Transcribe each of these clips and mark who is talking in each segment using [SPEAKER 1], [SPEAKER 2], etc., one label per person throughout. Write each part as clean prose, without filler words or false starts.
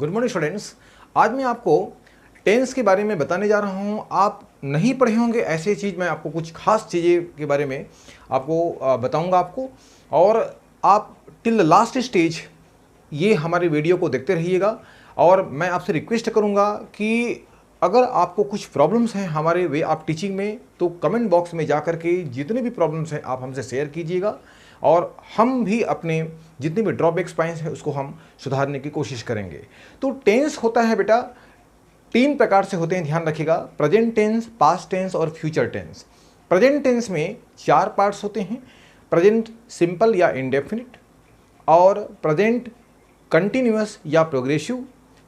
[SPEAKER 1] Good morning students. आज मैं आपको टेंस के बारे में बताने जा रहा हूँ। आप नहीं पढ़े होंगे ऐसे चीज़, मैं आपको कुछ खास चीज़ें के बारे में आपको बताऊँगा आपको, और आप टिल द लास्ट स्टेज ये हमारे वीडियो को देखते रहिएगा। और मैं आपसे रिक्वेस्ट करूँगा कि अगर आपको कुछ प्रॉब्लम्स हैं हमारे वे ऑफ टीचिंग में, तो कमेंट बॉक्स में जा कर के जितने भी प्रॉब्लम्स हैं आप हमसे शेयर कीजिएगा, और हम भी अपने जितने भी ड्रॉबैक्स पॉइंट्स हैं उसको हम सुधारने की कोशिश करेंगे। तो टेंस होता है बेटा, 3 प्रकार से होते हैं, ध्यान रखिएगा। प्रेजेंट टेंस, पास्ट टेंस और फ्यूचर टेंस। प्रेजेंट टेंस में 4 पार्ट्स होते हैं: प्रेजेंट सिंपल या इंडेफिनिट, और प्रेजेंट कंटिन्यूअस या प्रोग्रेसिव,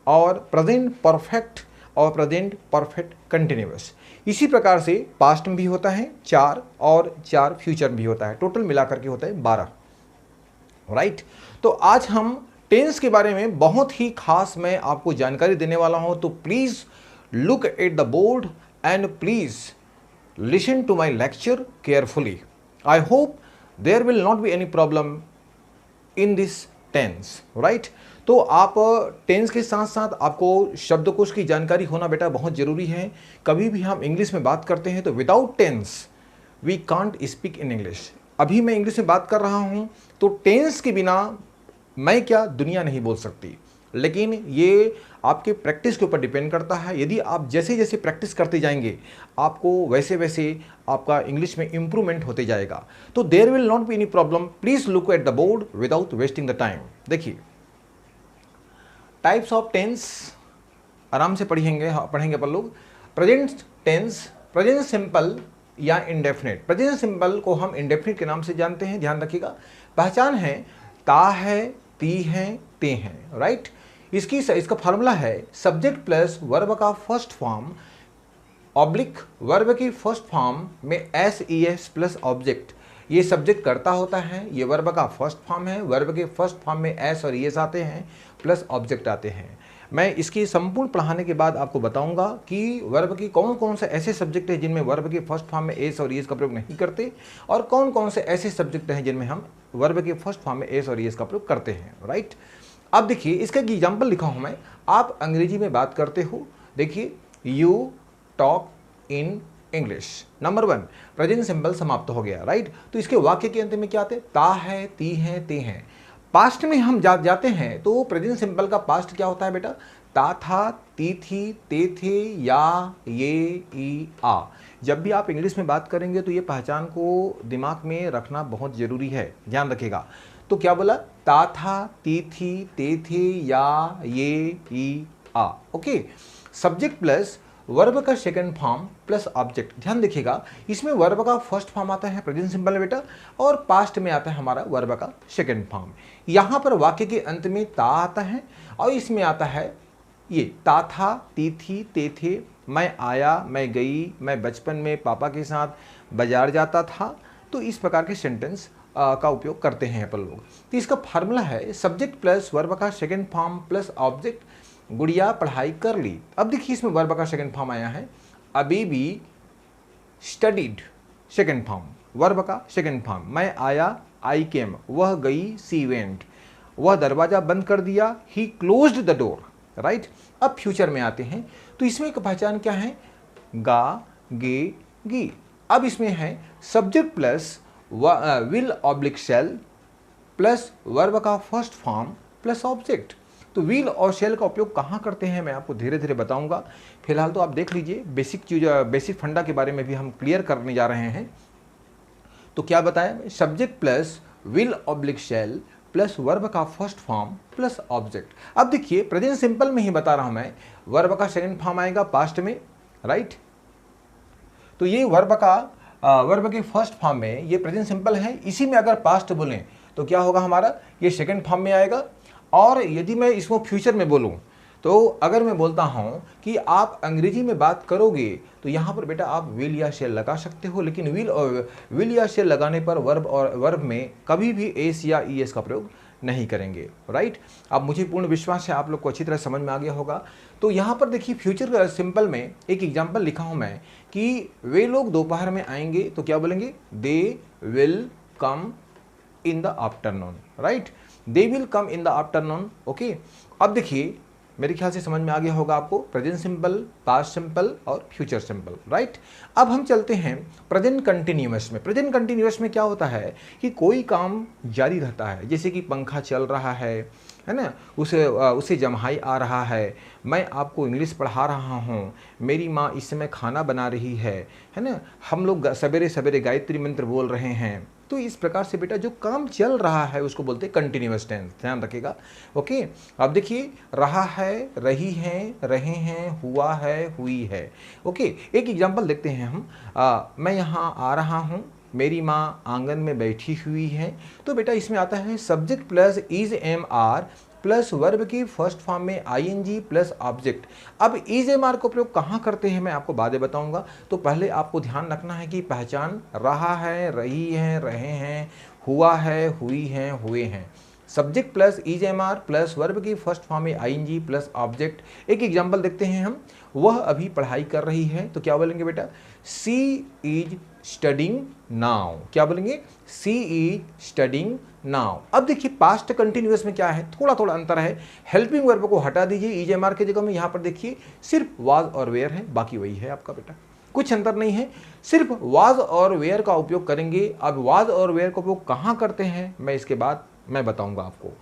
[SPEAKER 1] और प्रेजेंट परफेक्ट, और प्रेजेंट परफेक्ट कंटिन्यूअस। इसी प्रकार से पास्ट में भी होता है 4, और 4 फ्यूचर में भी होता है। टोटल मिलाकर के होता है 12, राइट। तो आज हम टेंस के बारे में बहुत ही खास मैं आपको जानकारी देने वाला हूं, तो please look at the board and please listen to my lecture carefully. I hope there will not be any problem in this tense, right. तो आप टेंस के साथ साथ आपको शब्दकोश की जानकारी होना बेटा बहुत ज़रूरी है। कभी भी हम इंग्लिश में बात करते हैं तो without tense we can't speak in English. अभी मैं इंग्लिश में बात कर रहा हूँ तो टेंस के बिना मैं क्या दुनिया नहीं बोल सकती, लेकिन ये आपके प्रैक्टिस के ऊपर डिपेंड करता है। यदि आप जैसे जैसे प्रैक्टिस करते जाएंगे आपको वैसे वैसे आपका इंग्लिश में इंप्रूवमेंट होते जाएगा। तो there will not be any problem. Please look at the board without wasting the time. देखिए, टाइप्स ऑफ टेंस आराम से पढ़ेंगे अपन लोग। प्रेजेंट टेंस, प्रेजेंट सिंपल या इंडेफिनिट। प्रेजेंट सिंपल को हम इंडेफिनिट के नाम से जानते हैं, ध्यान रखिएगा। पहचान है ता है, ती है, ते हैं, राइट। इसका फार्मूला है सब्जेक्ट प्लस वर्ब का फर्स्ट फॉर्म ऑब्लिक वर्ब की फर्स्ट फॉर्म में S E S plus object. ये सब्जेक्ट करता होता है, ये वर्ब का फर्स्ट फॉर्म है, वर्ब के फर्स्ट फॉर्म में एस और एस आते हैं प्लस ऑब्जेक्ट आते हैं। मैं इसकी संपूर्ण पढ़ाने के बाद आपको बताऊंगा कि वर्ब की कौन कौन से ऐसे सब्जेक्ट हैं जिनमें वर्ब के फर्स्ट फॉर्म में एस और एस का प्रयोग नहीं करते, और कौन कौन से ऐसे सब्जेक्ट हैं जिनमें हम वर्ब के फर्स्ट फॉर्म में एस और एस का प्रयोग करते हैं, राइट। अब देखिए, इसका एग्जाम्पल लिखा हूं मैं। आप अंग्रेजी में बात करते हो, देखिए, you talk in English. Number 1 present simple समाप्त हो गया, राइट। तो इसके वाक्य के अंत में क्या आते हैं? ता है, ती है, ते हैं। पास्ट में हम जाते हैं तो प्रेजेंट सिंपल का पास्ट क्या होता है बेटा? ता था, ती थी, ते थे, या, ये, ई, आ। जब भी आप इंग्लिश में बात करेंगे तो ये पहचान को दिमाग में रखना बहुत जरूरी है, ध्यान रखिएगा। तो क्या बोला? ता था, ती थी, ते थे, या, ये, ई, आ। ओके। सब्जेक्ट प्लस वर्ब का सेकंड फॉर्म प्लस ऑब्जेक्ट। ध्यान देखिएगा, इसमें वर्ब का फर्स्ट फॉर्म आता है प्रेजेंट सिंपल बेटा, और पास्ट में आता है हमारा वर्ब का सेकंड फॉर्म। यहां पर वाक्य के अंत में ता आता है, और इसमें आता है ये ता था, ती थी, ते थे, मैं आया, मैं गई, मैं बचपन में पापा के साथ बाजार जाता था। तो इस प्रकार के सेंटेंस का उपयोग करते हैं अपन लोग। तो इसका फार्मूला है सब्जेक्ट प्लस वर्ब का सेकंड फॉर्म प्लस ऑब्जेक्ट। गुड़िया पढ़ाई कर ली। अब देखिए, इसमें वर्ब का सेकंड फॉर्म आया है, अभी भी स्टडीड, सेकंड फॉर्म, वर्ब का सेकंड फॉर्म। मैं आया, आई केम, वह गई, सी वेंट, वह दरवाजा बंद कर दिया, ही क्लोज्ड द डोर, राइट। अब फ्यूचर में आते हैं तो इसमें एक पहचान क्या है? गा, गे, गी। अब इसमें है subject plus will oblique shell plus verb का फर्स्ट फॉर्म प्लस ऑब्जेक्ट। तो विल और शेल का उपयोग कहाँ करते हैं मैं आपको धीरे धीरे बताऊंगा। फिलहाल तो आप देख लीजिए, बेसिक फंडा के बारे में भी हम क्लियर करने जा रहे हैं। तो क्या बताया? Subject plus will oblique shell plus verb का फर्स्ट फॉर्म प्लस ऑब्जेक्ट। अब देखिए, प्रेजेंट सिंपल में ही बता रहा हूं मैं, वर्ब का सेकंड फॉर्म आएगा पास्ट में, राइट। तो ये वर्ब के फर्स्ट फॉर्म में ये प्रेजेंट सिंपल है, इसी में अगर पास्ट बोलें तो क्या होगा हमारा? ये सेकंड फॉर्म में आएगा। और यदि मैं इसको फ्यूचर में बोलूं, तो अगर मैं बोलता हूं कि आप अंग्रेजी में बात करोगे तो यहां पर बेटा आप विल या शेल लगा सकते हो, लेकिन विल या शेल लगाने पर वर्ब में कभी भी एस या ई एस का प्रयोग नहीं करेंगे, राइट। अब मुझे पूर्ण विश्वास है आप लोग को अच्छी तरह समझ में आ गया होगा। तो यहां पर देखिए, फ्यूचर सिंपल में एक एग्जाम्पल लिखा हूं मैं कि वे लोग दोपहर में आएंगे, तो क्या बोलेंगे? They will come in the afternoon, right. They will come in the afternoon. Okay. अब देखिए, मेरे ख्याल से समझ में आ गया होगा आपको, प्रेजेंट सिंपल, पास्ट सिंपल और फ्यूचर सिंपल, राइट। अब हम चलते हैं प्रेजेंट कंटिन्यूअस में। प्रेजेंट कंटिन्यूअस में क्या होता है कि कोई काम जारी रहता है, जैसे कि पंखा चल रहा है ना, उसे जम्हाई आ रहा है, मैं आपको इंग्लिश पढ़ा रहा हूँ, मेरी माँ इस समय खाना बना रही है ना, हम लोग सवेरे सवेरे गायत्री मंत्र बोल रहे हैं। तो इस प्रकार से बेटा जो काम चल रहा है उसको बोलते हैं कंटिन्यूअस टेंस, ध्यान रखिएगा। ओके, अब देखिए, रहा है, रही हैं, रहे हैं, हुआ है, हुई है। ओके, एक एग्जांपल देखते हैं हम। मैं यहाँ आ रहा हूँ, मेरी माँ आंगन में बैठी हुई है। तो बेटा इसमें आता है subject plus is am are plus verb की फर्स्ट फॉर्म में आईएनजी प्लस ऑब्जेक्ट। अब इज एम आर का प्रयोग कहाँ करते हैं मैं आपको बाद में बताऊंगा। तो पहले आपको ध्यान रखना है कि पहचान रहा है, रही है, रहे हैं, हुआ है, हुई हैं, हुए हैं। Subject plus is am are plus verb की फर्स्ट फॉर्म में आईएनजी प्लस ऑब्जेक्ट। एक एग्जाम्पल देखते हैं हम। वह अभी पढ़ाई कर रही है, तो क्या बोलेंगे बेटा, सी इज स्टडिंग नाउ। क्या बोलेंगे, सी इज स्टडिंग नाउ। अब देखिए पास्ट कंटिन्यूअस में क्या है, थोड़ा थोड़ा अंतर है। हेल्पिंग वर्ब को हटा दीजिए, इज एम आर की जगह में यहाँ पर देखिए सिर्फ वाज और वेयर है, बाकी वही है आपका बेटा, कुछ अंतर नहीं है, सिर्फ वाज और वेयर का उपयोग करेंगे। अब वाज और वेयर का उपयोग कहाँ करते हैं मैं इसके बाद मैं बताऊंगा आपको।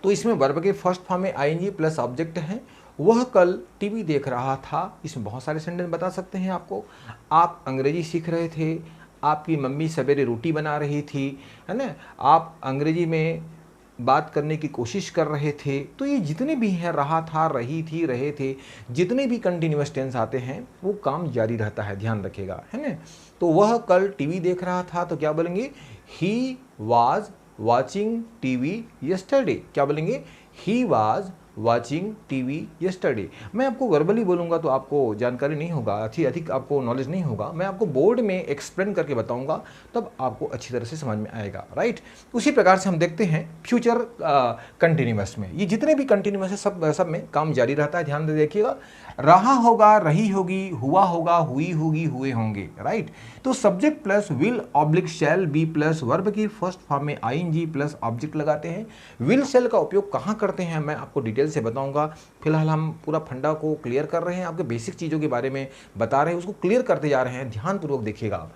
[SPEAKER 1] तो इसमें वर्ब के फर्स्ट फॉर्म में आईएनजी प्लस ऑब्जेक्ट है। वह कल टीवी देख रहा था, इसमें बहुत सारे सेंटेंस बता सकते हैं आपको। आप अंग्रेजी सीख रहे थे, आपकी मम्मी सवेरे रोटी बना रही थी, है ना, आप अंग्रेजी में बात करने की कोशिश कर रहे थे। तो ये जितने भी हैं, रहा था, रही थी, रहे थे, जितने भी कंटिन्यूअस टेंस आते हैं वो काम जारी रहता है, ध्यान रखिएगा, है ना। तो वह कल टीवी देख रहा था, तो क्या बोलेंगे, he was watching TV yesterday. क्या बोलेंगे, he was watching TV yesterday. मैं आपको वर्बली बोलूँगा तो आपको जानकारी नहीं होगा, अधिक आपको नॉलेज नहीं होगा। मैं आपको बोर्ड में एक्सप्लेन करके बताऊंगा, तब आपको अच्छी तरह से समझ में आएगा, राइट। उसी प्रकार से हम देखते हैं फ्यूचर कंटिन्यूअस में। ये जितने भी कंटिन्यूअस है सब में काम जारी रहता है, ध्यान दे देखिएगा। रहा होगा, रही होगी, हुआ होगा, हुई होगी, हुए होंगे, राइट। तो subject plus will oblique shall be plus verb की फर्स्ट फॉर्म में आईएनजी प्लस ऑब्जेक्ट लगाते हैं। विल शैल का उपयोग कहाँ करते हैं मैं आपको डिटेल से बताऊंगा। फिलहाल हम पूरा फंडा को क्लियर कर रहे हैं, आपके बेसिक चीज़ों के बारे में बता रहे हैं, उसको क्लियर करते जा रहे हैं, ध्यानपूर्वक देखिएगा।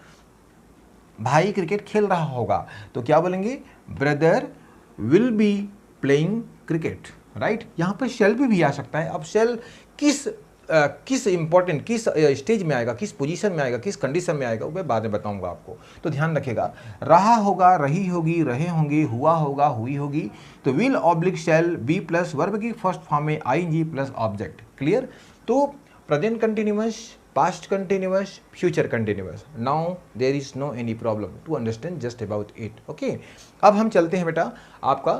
[SPEAKER 1] भाई क्रिकेट खेल रहा होगा, तो क्या बोलेंगे, brother will be playing cricket, right. यहाँ पर शेल भी आ सकता है। अब शेल किस इंपॉर्टेंट, किस स्टेज में आएगा, किस पोजीशन में आएगा, किस कंडीशन में आएगा, वो मैं बाद में बताऊंगा आपको। तो ध्यान रखिएगा, रहा होगा, रही होगी, रहे होंगे, हुआ होगा, हुई होगी। तो will oblique shall be plus verb की फर्स्ट फॉर्म में आईएनजी प्लस ऑब्जेक्ट, क्लियर। तो present continuous, past continuous, future continuous. Now there is no any problem to understand just about it. Okay. अब हम चलते हैं बेटा आपका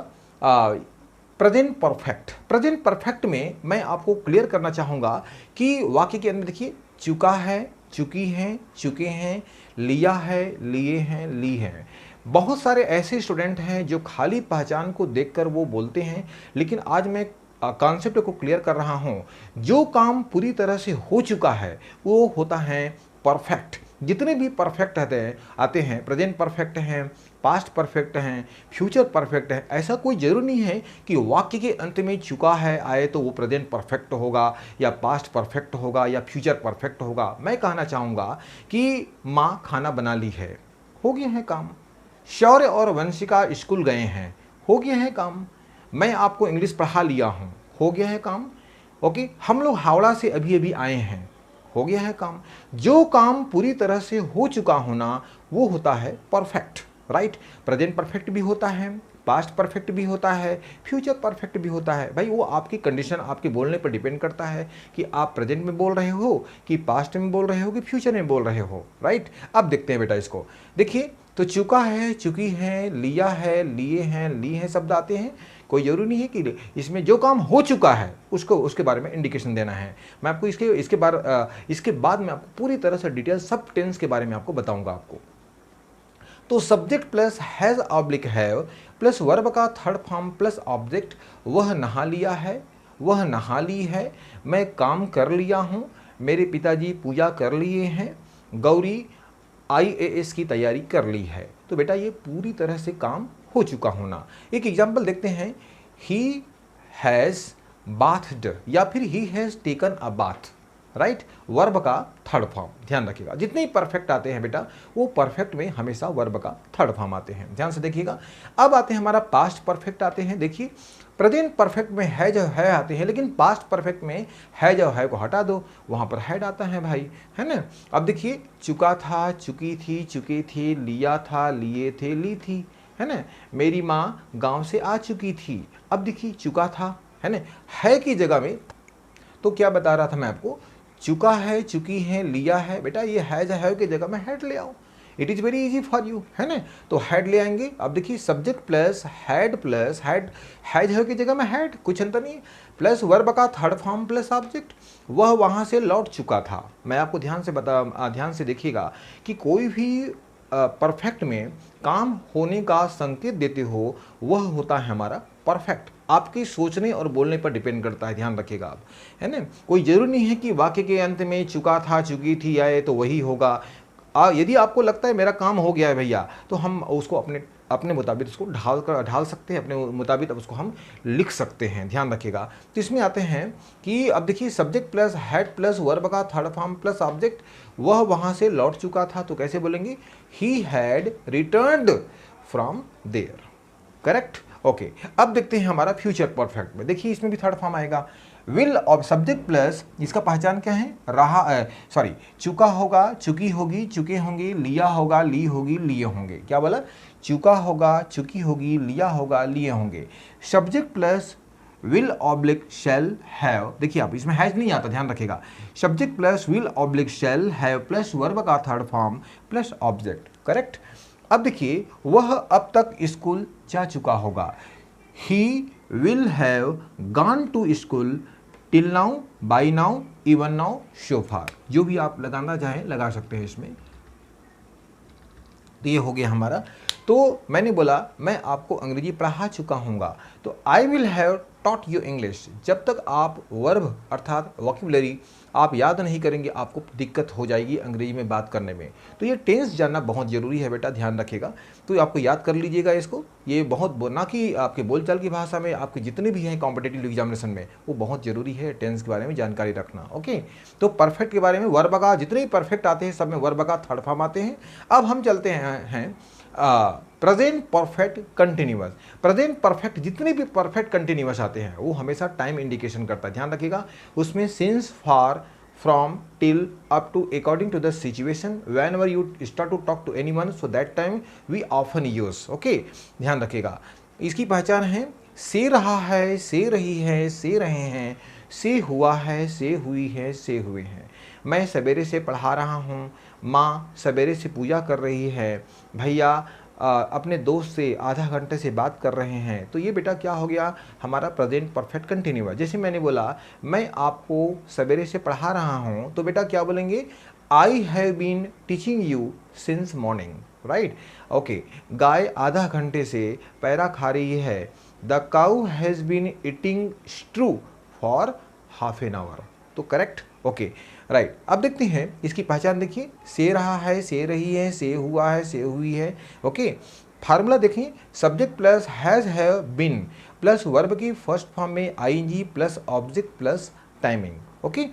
[SPEAKER 1] प्रेजेंट परफेक्ट। प्रेजेंट परफेक्ट में मैं आपको क्लियर करना चाहूँगा कि वाक्य के अंदर देखिए, चुका है, चुकी हैं, चुके हैं, लिया है, लिए हैं, ली हैं। बहुत सारे ऐसे स्टूडेंट हैं जो खाली पहचान को देखकर वो बोलते हैं, लेकिन आज मैं कॉन्सेप्ट को क्लियर कर रहा हूं। जो काम पूरी तरह से हो चुका है वो होता है परफेक्ट। जितने भी परफेक्ट आते हैं, प्रेजेंट परफेक्ट हैं, पास्ट परफेक्ट हैं, फ्यूचर परफेक्ट है। ऐसा कोई जरूरी नहीं है कि वाक्य के अंत में चुका है आए तो वो प्रेजेंट परफेक्ट होगा या पास्ट परफेक्ट होगा या फ्यूचर परफेक्ट होगा। मैं कहना चाहूँगा कि माँ खाना बना ली है, हो गया है काम। शौर्य और वंशिका स्कूल गए हैं, हो गया है काम। मैं आपको इंग्लिश पढ़ा लिया हूँ, हो गया है काम। ओके, हम लोग हावड़ा से अभी अभी आए हैं, हो गया है काम। जो काम पूरी तरह से हो चुका होना वो होता है परफेक्ट, राइट। प्रेजेंट परफेक्ट भी होता है, पास्ट परफेक्ट भी होता है, फ्यूचर परफेक्ट भी होता है। भाई वो आपकी कंडीशन, आपके बोलने पर डिपेंड करता है कि आप प्रेजेंट में बोल रहे हो कि पास्ट में बोल रहे हो कि फ्यूचर में बोल रहे हो, राइट। अब देखते हैं बेटा इसको, देखिए। तो चुका है, चुकी है, लिया है, लिए हैं, ली हैं शब्द आते हैं। कोई जरूरी नहीं है कि इसमें जो काम हो चुका है उसको उसके बारे में इंडिकेशन देना है। मैं आपको इसके बाद मैं आपको पूरी तरह से डिटेल सब टेंस के बारे में आपको बताऊंगा आपको। तो subject plus has oblique have plus verb का थर्ड फॉर्म प्लस ऑब्जेक्ट। वह नहा लिया है, वह नहा ली है, मैं काम कर लिया हूँ, मेरे पिताजी पूजा कर लिए हैं, गौरी IAS की तैयारी कर ली है। तो बेटा ये पूरी तरह से काम हो चुका होना। एक एग्जाम्पल देखते हैं, ही हैज़ bathed या फिर he has taken a bath, right, verb का थर्ड फॉर्म। ध्यान रखिएगा जितने ही परफेक्ट आते हैं बेटा वो परफेक्ट में हमेशा वर्ब का थर्ड फॉर्म आते हैं, ध्यान से देखिएगा। अब आते हैं हमारा पास्ट परफेक्ट आते हैं। देखिए प्रेजेंट परफेक्ट में है जो है आते हैं, लेकिन पास्ट परफेक्ट में है जो है को हटा दो, वहां पर हैड आता है भाई, है ना। अब देखिए चुका था, चुकी थी, चुके थे, लिया था, लिए थे, ली थी, है ना। मेरी माँ गांव से आ चुकी थी, अब देखिए चुका था, है ना, है की जगह में। तो क्या बता रहा था मैं आपको, चुका है, चुकी है, लिया है, बेटा ये है की जगह में हैड ले आओ, it is very easy for you, है ना। तो हैड ले आएंगे। अब देखिए सब्जेक्ट प्लस हैड हैज है की जगह में हैड, कुछ अंतर नहीं, प्लस वर्ब का थर्ड फॉर्म प्लस ऑब्जेक्ट, वह वहाँ से लौट चुका था। मैं आपको ध्यान से देखिएगा कि कोई भी परफेक्ट में काम होने का संकेत देते हो वह होता है हमारा परफेक्ट। आपके सोचने और बोलने पर डिपेंड करता है, ध्यान रखिएगा आप, है ना। कोई जरूरी नहीं है कि वाक्य के अंत में चुका था, चुकी थी आए तो वही होगा। यदि आपको लगता है मेरा काम हो गया है भैया, तो हम उसको अपने मुताबिक उसको ढाल सकते हैं, अपने मुताबिक उसको हम लिख सकते हैं, ध्यान रखिएगा। तो इसमें आते हैं कि अब देखिए subject plus had plus verb का थर्ड फॉर्म प्लस ऑब्जेक्ट, वह वहाँ से लौट चुका था, तो कैसे बोलेंगे, he had returned from there, correct. Okay, अब देखते हैं हमारा फ्यूचर परफेक्ट में। देखिए इसमें भी थर्ड फॉर्म आएगा, विल और सब्जेक्ट प्लस, इसका पहचान क्या है, चुका होगा, चुकी होगी, चुके होंगे, लिया होगा, ली होगी, लिए होंगे। क्या बोला, चुका होगा, चुकी होगी, लिया होगा, लिए होंगे। Subject plus will oblique shall have, देखिए आप इसमें हैज नहीं आता, ध्यान रखिएगा। Subject plus will oblique shall have plus verb का third form plus object, correct. अब देखिए वह अब तक स्कूल जा चुका होगा, he will have gone to school till now, by now, even now, so far, जो भी आप लगाना चाहें लगा सकते हैं इसमें। तो ये हो गया हमारा। तो मैंने बोला मैं आपको अंग्रेजी पढ़ा चुका हूँगा, तो I will have taught you English. जब तक आप वर्ब अर्थात वोकैबुलरी आप याद नहीं करेंगे आपको दिक्कत हो जाएगी अंग्रेजी में बात करने में। तो ये टेंस जानना बहुत ज़रूरी है बेटा, ध्यान रखिएगा। तो आपको याद कर लीजिएगा इसको, ये बहुत ना कि आपके बोलचाल की भाषा में आपके जितने भी हैं कॉम्पिटिटिव एग्जामिनेशन में, वो बहुत ज़रूरी है टेंस के बारे में जानकारी रखना। ओके, तो परफेक्ट के बारे में, वर्ब का जितने भी परफेक्ट आते हैं सब में वर्ब का थर्ड फॉर्म आते हैं। अब हम चलते हैं present perfect continuous. Present perfect जितने भी परफेक्ट कंटिन्यूअस आते हैं वो हमेशा टाइम इंडिकेशन करता है, ध्यान रखिएगा। उसमें since, for, from, till, up to, according to the situation, whenever you start to talk to anyone, so that time we often use. Okay, ध्यान रखिएगा। इसकी पहचान है, से रहा है, से रही है, से रहे हैं, से हुआ है, से हुई है, से हुए हैं। मैं सवेरे से पढ़ा रहा हूँ, माँ सवेरे से पूजा कर रही है, भैया अपने दोस्त से आधा घंटे से बात कर रहे हैं। तो ये बेटा क्या हो गया, हमारा प्रेजेंट परफेक्ट कंटिन्यूअस। जैसे मैंने बोला मैं आपको सवेरे से पढ़ा रहा हूँ, तो बेटा क्या बोलेंगे, I have been teaching you since morning, right. Okay, गाय आधा घंटे से पैरा खा रही है, the cow has been eating straw for half an hour. तो करेक्ट, ओके, राइट। अब देखते हैं इसकी पहचान, देखिए से रहा है, से रही है, से हुआ है, से हुई है। ओके, फार्मूला देखिए, subject plus has have been plus verb की फर्स्ट फॉर्म में ING plus object plus timing. Okay,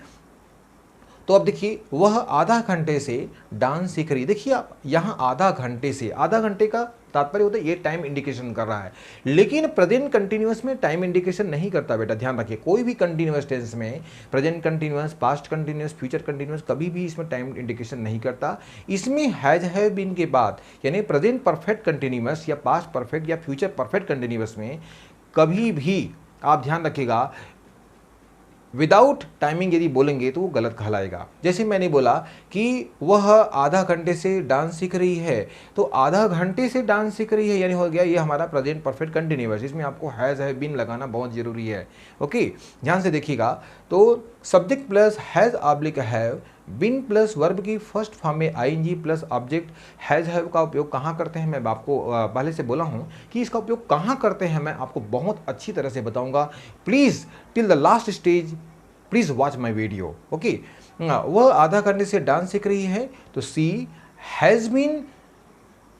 [SPEAKER 1] तो अब देखिए वह आधा घंटे से डांस सीख रही। देखिए आप यहाँ आधा घंटे से, आधा घंटे का तात्पर्य होता है ये टाइम इंडिकेशन कर रहा है, लेकिन प्रेजेंट कंटिन्यूअस में टाइम इंडिकेशन नहीं करता बेटा, ध्यान रखिए। कोई भी कंटिन्यूअस टेंस में present continuous, past continuous, future continuous कभी भी इसमें टाइम इंडिकेशन नहीं करता। इसमें हैज हैव बीन के बाद यानी प्रेजेंट परफेक्ट कंटिन्यूअस या पास्ट परफेक्ट या फ्यूचर परफेक्ट कंटिन्यूअस में कभी भी आप ध्यान रखिएगा विदाउट टाइमिंग यदि बोलेंगे तो वो गलत कहलाएगा। जैसे मैंने बोला कि वह आधा घंटे से डांस सीख रही है, तो आधा घंटे से डांस सीख रही है यानी हो गया ये हमारा प्रेजेंट परफेक्ट कंटिन्यूअस। इसमें आपको हैज़ हैव बीन लगाना बहुत ज़रूरी है। ओके, ध्यान से देखिएगा। तो subject plus has oblique have, been plus verb की फर्स्ट फॉर्म में ING plus object has have का उपयोग कहाँ करते हैं, मैं आपको पहले से बोला हूँ कि इसका उपयोग कहाँ करते हैं मैं आपको बहुत अच्छी तरह से बताऊँगा। Please till the last stage please watch my video. Okay, वह आधा घंटे से डांस सीख रही है, तो she has been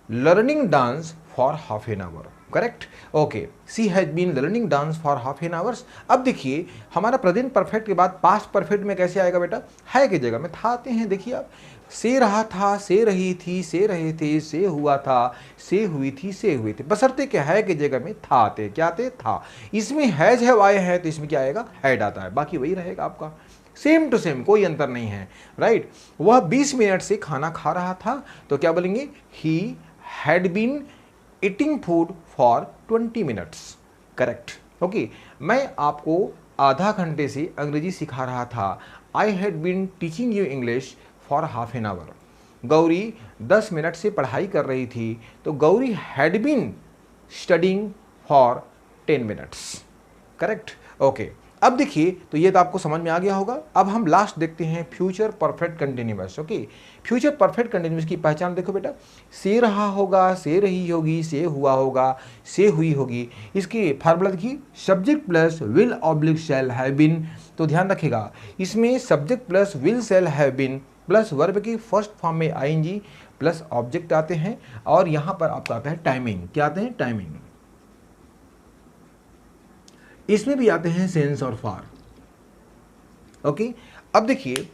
[SPEAKER 1] learning dance for half an hour. Correct, okay. She has been learning dance for half an hours. अब देखिए हमारा प्रेजेंट परफेक्ट के बाद पास्ट परफेक्ट में कैसे आएगा बेटा, है की जगह में था आते हैं। देखिए आप, से रहा था, से रही थी, से रहे थे, से हुआ था, से हुई थी, से हुए थे, बशर्ते क्या है की जगह में था आते, क्या आते था। इसमें हैज हैव आए हैं तो इसमें क्या आएगा, हैड आता है, बाकी वही रहेगा आपका, सेम टू सेम, कोई अंतर नहीं है, राइट। वह 20 मिनट से खाना खा रहा था तो क्या बोलेंगे, he had been eating food for 20 minutes, correct, okay. मैं आपको आधा घंटे से अंग्रेजी सिखा रहा था, I had been teaching you English for half an hour. Gauri 10 minute से पढ़ाई कर रही थी तो Gauri had been studying for 10 minutes, correct, okay. अब देखिए तो ये तो आपको समझ में आ गया होगा। अब हम लास्ट देखते हैं future perfect continuous, okay. Future perfect continuous की पहचान देखो बेटा, से रहा होगा, से रही होगी, से हुआ होगा, से हुई होगी। इसकी फार्मूला देखिए, subject plus will oblique shall have been. तो ध्यान रखिएगा इसमें subject plus will shall have been plus verb की फर्स्ट फॉर्म में आईएनजी प्लस ऑब्जेक्ट आते हैं, और यहां पर आपका आता है टाइमिंग, क्या आते हैं, टाइमिंग। इसमें भी आते हैं सेंस और फार, ओके। अब देखिए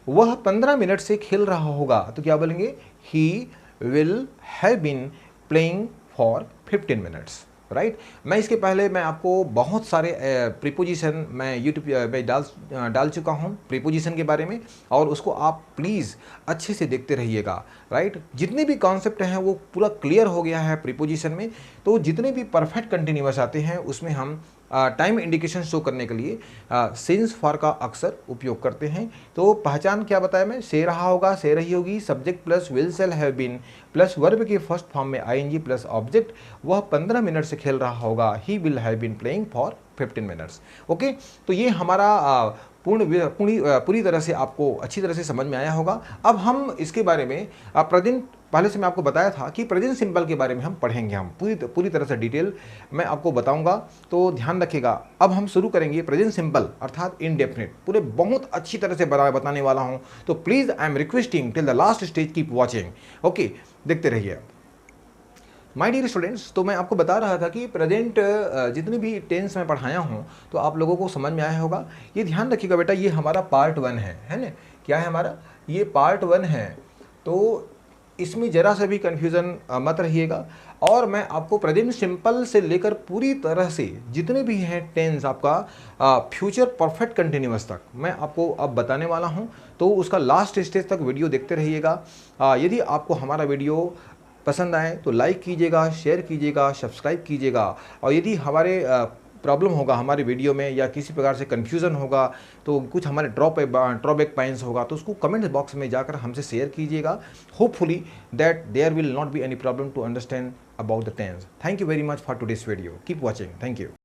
[SPEAKER 1] वह 15 मिनट से खेल रहा होगा तो क्या बोलेंगे, he will have been playing for 15 minutes, right. मैं इसके पहले मैं आपको बहुत सारे प्रीपोजिशन मैं यूट्यूब में डाल चुका हूँ प्रीपोजिशन के बारे में, और उसको आप प्लीज़ अच्छे से देखते रहिएगा, राइट। जितने भी कॉन्सेप्ट हैं वो पूरा क्लियर हो गया है प्रीपोजिशन में। तो जितने भी परफेक्ट कंटिन्यूअस आते हैं उसमें हम टाइम इंडिकेशन शो करने के लिए सिंस फॉर का अक्सर उपयोग करते हैं। तो पहचान क्या बताया मैं, से रहा होगा, से रही होगी, subject plus will shall have been plus verb के फर्स्ट फॉर्म में आईएनजी प्लस ऑब्जेक्ट, वह 15 मिनट से खेल रहा होगा, he will have been playing for 15 minutes, okay. तो ये हमारा पूरी तरह से आपको अच्छी तरह से समझ में आया होगा। अब हम इसके बारे में प्रेजेंट, पहले से मैं आपको बताया था कि प्रेजेंट सिंपल के बारे में हम पढ़ेंगे, हम पूरी तरह से डिटेल मैं आपको बताऊंगा, तो ध्यान रखिएगा। अब हम शुरू करेंगे प्रेजेंट सिंपल अर्थात इनडेफिनिट, पूरे बहुत अच्छी तरह से बताने वाला हूं, तो please I am requesting till the last stage keep watching, okay, देखते रहिए। माय डियर स्टूडेंट्स, तो मैं आपको बता रहा था कि प्रेजेंट जितनी भी टेंस मैं पढ़ाया हूँ तो आप लोगों को समझ में आया होगा। ये ध्यान रखिएगा बेटा, ये हमारा पार्ट 1 है ना, क्या है हमारा, ये पार्ट 1 है, तो इसमें ज़रा सा भी कन्फ्यूज़न मत रहिएगा। और मैं आपको प्रेजेंट सिंपल से लेकर पूरी तरह से जितने भी हैं टेंस आपका फ्यूचर परफेक्ट कंटिन्यूअस तक मैं आपको अब बताने वाला हूं, तो उसका लास्ट स्टेज तक वीडियो देखते रहिएगा। यदि आपको हमारा वीडियो पसंद आए तो लाइक कीजिएगा, शेयर कीजिएगा, सब्सक्राइब कीजिएगा, और यदि हमारे प्रॉब्लम होगा हमारे वीडियो में या किसी प्रकार से कन्फ्यूज़न होगा, तो कुछ हमारे ड्रॉबैक पॉइंट्स होगा तो उसको कमेंट बॉक्स में जाकर हमसे शेयर कीजिएगा। Hopefully that there will not be any problem to understand about the tense. Thank you very much for today's video, keep watching, thank you.